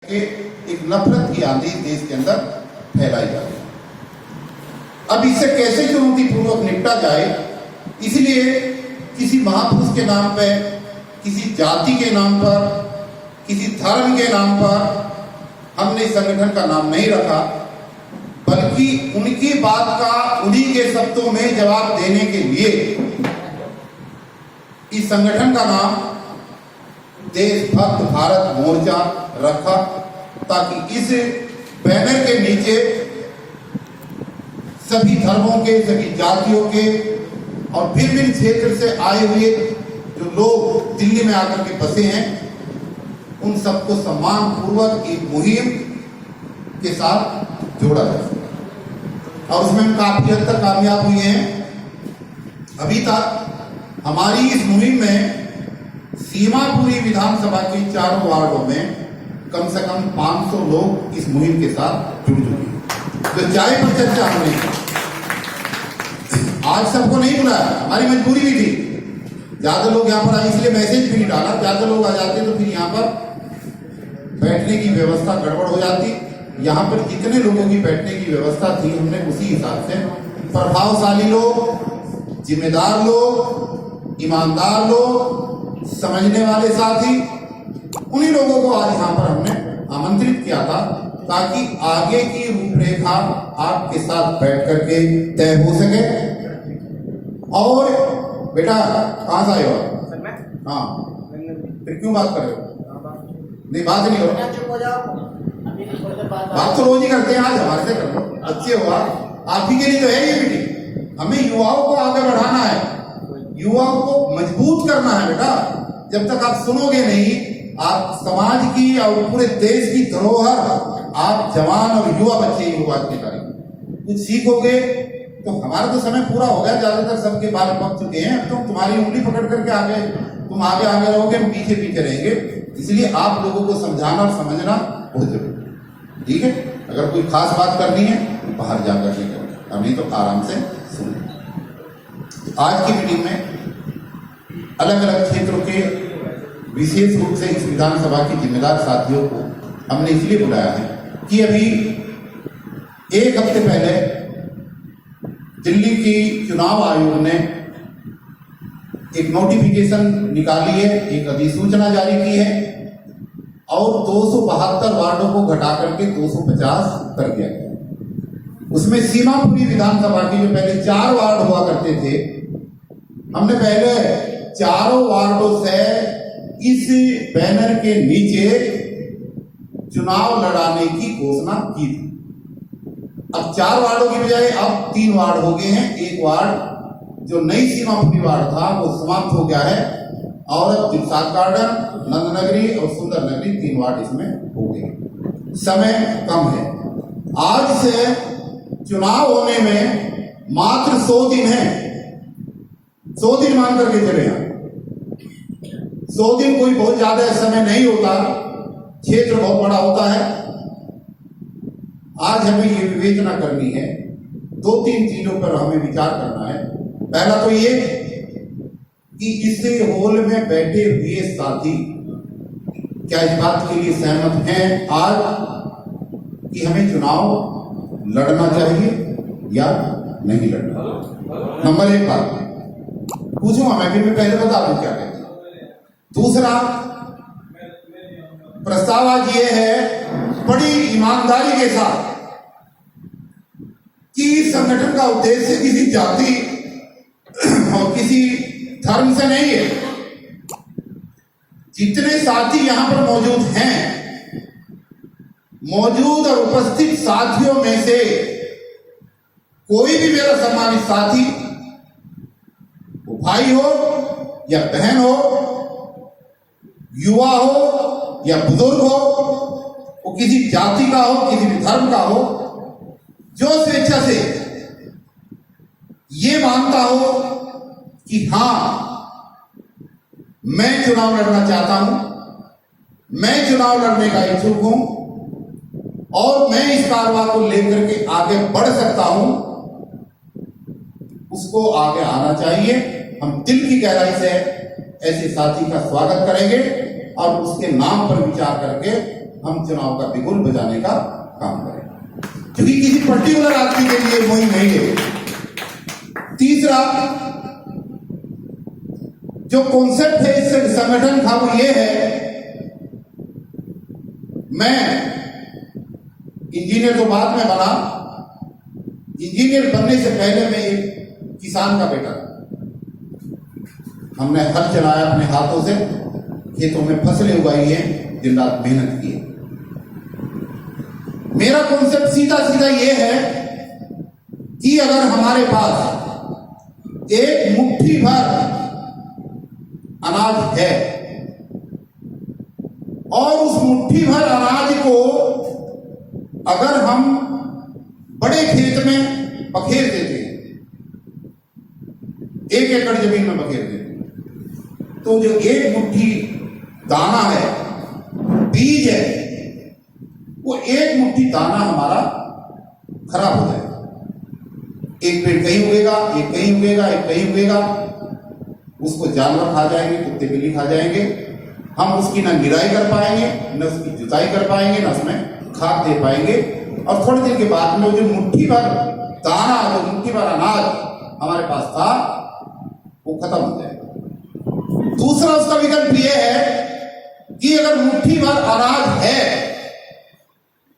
कि एक नफरत की आंधी देश के अंदर फैलाई जा रही है। अब इससे कैसे चुनौतीपूर्वक निपटा जाए, इसलिए किसी महापुरुष के नाम पर, किसी जाति के नाम पर, किसी धर्म के नाम पर हमने इस संगठन का नाम नहीं रखा, बल्कि उनकी बात का उन्हीं के शब्दों में जवाब देने के लिए इस संगठन का नाम देशभक्त भारत मोर्चा रखा, ताकि इस बैनर के नीचे सभी धर्मों के, सभी जातियों के और विभिन्न क्षेत्र से आए हुए जो लोग दिल्ली में आकर के बसे हैं, उन सबको सम्मान पूर्वक एक मुहिम के साथ जोड़ा जा सके। और उसमें हम काफी हद तक कामयाब हुए हैं। अभी तक हमारी इस मुहिम में सीमापुरी विधानसभा के चारों वार्डों में कम से कम 500 लोग इस मुहिम के साथ जुड़ चुके हैं। तो चाय पर चर्चा हमने आज सबको नहीं बुलाया, हमारी मजबूरी भी थी। ज्यादा लोग यहाँ पर आए इसलिए मैसेज भी नहीं डाला, ज्यादा लोग आ जाते तो फिर यहाँ पर बैठने की व्यवस्था गड़बड़ हो जाती। यहाँ पर जितने लोगों की बैठने की व्यवस्था थी, हमने उसी हिसाब से प्रभावशाली लोग, जिम्मेदार लोग, ईमानदार लोग, समझने वाले साथी, उन्हीं लोगों को आज यहाँ पर हमने आमंत्रित किया था, ताकि आगे की रूपरेखा आपके साथ बैठ करके तय हो सके। और बेटा कहाँ से आए हो? हाँ, फिर क्यों बात कर रहे हो? नहीं, बात नहीं हो, बात तो रोज ही करते हैं, आज हमारे से कर लो, अच्छे हो आप ही के लिए तो है ये मीटिंग। हमें युवाओं को आगे बढ़ाना है, युवाओं को मजबूत करना है। बेटा जब तक आप सुनोगे नहीं, आप समाज की और पूरे देश की धरोहर आप जवान और युवा बच्चे ही बात नहीं करेंगे, कुछ सीखोगे तो हमारा तो समय पूरा हो गया, ज्यादातर सबके बाल पक चुके हैं। अब तो तुम्हारी उंगली पकड़ करके आगे तुम आगे रहोगे, हम पीछे पीछे रहेंगे। इसलिए आप लोगों को समझाना और समझना बहुत जरूरी है, ठीक है? अगर कोई खास बात करनी है तो बाहर जाकर के करो, अभी तो आराम से सुनो। आज की मीटिंग में अलग अलग क्षेत्रों के विशेष रूप से इस विधानसभा के जिम्मेदार साथियों को हमने इसलिए बुलाया है कि अभी एक हफ्ते पहले दिल्ली की चुनाव आयोग ने एक नोटिफिकेशन निकाली है, एक अधिसूचना जारी की है और 272 वार्डों को घटा करके 250 कर दिया गया। उसमें सीमापुरी विधानसभा के जो पहले 4 वार्ड हुआ करते थे, हमने पहले चारों वार्डों से इस बैनर के नीचे चुनाव लड़ाने की घोषणा की थी। अब 4 वार्डों की बजाय अब 3 वार्ड हो गए हैं। एक वार्ड जो नई सीमापुरी वार्ड था वो समाप्त हो गया है और अब दिलशाद गार्डन, नंदनगरी और सुंदर नगरी 3 वार्ड इसमें हो गए। समय कम है, आज से चुनाव होने में मात्र 100 दिन है। 100 दिन मान करके चले हैं। 100 दिन कोई बहुत ज्यादा समय नहीं होता, क्षेत्र बहुत बड़ा होता है। आज हमें ये विवेचना करनी है, 2-3 चीजों पर हमें विचार करना है। पहला तो ये कि इस हॉल में बैठे हुए साथी क्या इस बात के लिए सहमत हैं आज कि हमें चुनाव लड़ना चाहिए या नहीं लड़ना? नंबर 1 बात पूछूंगा मैं भी, पहले बता दूं क्या कहते हैं। दूसरा प्रस्ताव आज ये है बड़ी ईमानदारी के साथ कि संगठन का उद्देश्य किसी जाति और किसी धर्म से नहीं है। जितने साथी यहां पर मौजूद हैं, मौजूद और उपस्थित साथियों में से कोई भी मेरा सम्मानित साथी, वो भाई हो या बहन हो, युवा हो या बुजुर्ग हो, वो किसी जाति का हो, किसी भी धर्म का हो, जो स्वेच्छा से ये मानता हो कि हां मैं चुनाव लड़ना चाहता हूं, मैं चुनाव लड़ने का इच्छुक हूं और मैं इस कारवां को लेकर के आगे बढ़ सकता हूं, उसको आगे आना चाहिए। हम दिल की गहराई से ऐसे साथी का स्वागत करेंगे और उसके नाम पर विचार करके हम चुनाव का बिगुल बजाने का काम करें, क्योंकि किसी पर्टिकुलर आदमी के लिए मुहिम नहीं है। तीसरा जो कॉन्सेप्ट है इस संगठन का वो ये है, मैं इंजीनियर तो बाद में बना, इंजीनियर बनने से पहले मैं एक किसान का बेटा था। हमने हल चलाया अपने हाथों से, खेतों में फसलें उगाई है, दिन रात मेहनत की है। मेरा कॉन्सेप्ट सीधा सीधा ये है कि अगर हमारे पास एक मुट्ठी भर अनाज है और उस मुट्ठी भर अनाज को अगर हम बड़े खेत में बखेर देते हैं, 1 एकड़ जमीन में बखेर देते हैं, तो जो एक मुट्ठी दाना है, बीज है, वो एक मुट्ठी दाना हमारा खराब हो जाएगा। एक पेड़ कहीं उगेगा, एक कहीं उगेगा, एक कहीं उगेगा, उसको जानवर खा जाएंगे, कुत्ते बिल्ली खा जाएंगे। हम उसकी ना निराई कर पाएंगे, न उसकी जुताई कर पाएंगे, न उसमें खाद दे पाएंगे, और थोड़ी देर के बाद में जो मुट्ठी भर दाना, जो मुट्ठी भर अनाज हमारे पास था, वो खत्म हो जाएगा। दूसरा उसका विकल्प यह है कि अगर मुट्ठी भर अनाज है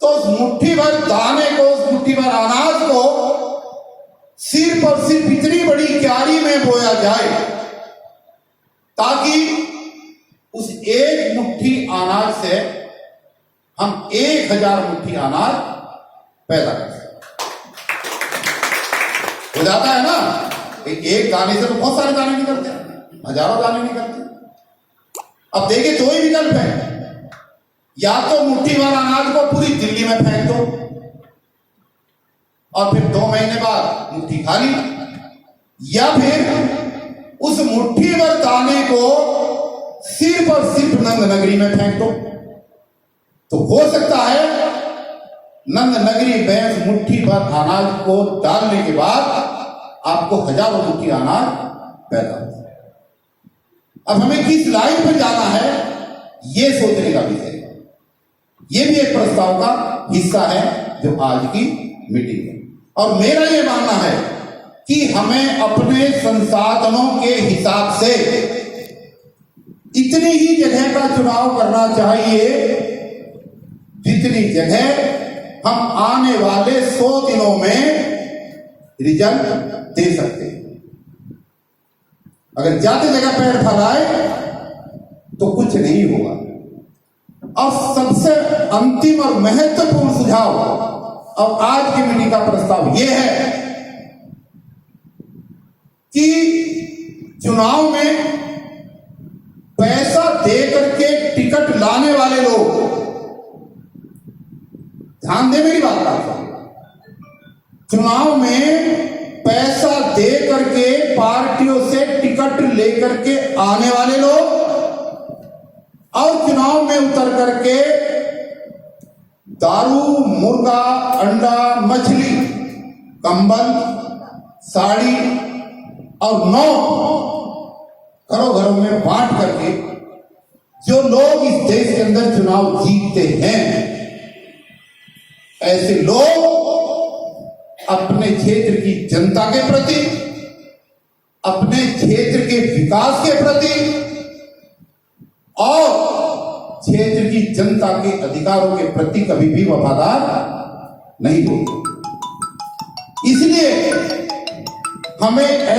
तो उस मुट्ठी भर दाने को, उस मुट्ठी भर अनाज को सिर्फ और सिर्फ इतनी बड़ी क्यारी में बोया जाए ताकि उस एक मुट्ठी अनाज से हम 1000 मुट्ठी अनाज पैदा कर सकते। हो जाता है ना, एक दाने से तो बहुत सारे दाने निकलते हैं, हजारों दाने निकलते हैं। अब देखिए, 2 ही विकल्प है, या तो मुट्ठी भर अनाज को पूरी दिल्ली में फेंक दो और फिर 2 महीने बाद मुट्ठी खाली, या फिर उस मुट्ठी भर दाने को सिर्फ और सिर्फ नंद नगरी में फेंक दो। तो हो सकता है नंद नगरी भैंस मुट्ठी भर अनाज को डालने के बाद आपको हजारों मुट्ठी अनाज पैदा हो। अब हमें किस लाइन पर जाना है, यह सोचने का विषय है। यह भी एक प्रस्ताव का हिस्सा है जो आज की मीटिंग है। और मेरा यह मानना है कि हमें अपने संसाधनों के हिसाब से इतनी ही जगह का चुनाव करना चाहिए जितनी जगह हम आने वाले 100 दिनों में रिजल्ट दे सकते हैं। अगर ज्यादा जगह पैर फैलाए तो कुछ नहीं होगा। और सबसे अंतिम और महत्वपूर्ण सुझाव और आज की मीटिंग का प्रस्ताव यह है कि चुनाव में पैसा देकर के टिकट लाने वाले लोग, ध्यान दे मेरी बात का, चुनाव में पैसा दे करके पार्टियों से टिकट लेकर के आने वाले लोग और चुनाव में उतर करके दारू, मुर्गा, अंडा, मछली, कंबल, साड़ी और नोट घरों घरों में बांट करके जो लोग इस देश के अंदर चुनाव जीतते हैं, ऐसे लोग अपने क्षेत्र की जनता के प्रति, अपने क्षेत्र के विकास के प्रति और क्षेत्र की जनता के अधिकारों के प्रति कभी भी वफादार नहीं होते। इसलिए हमें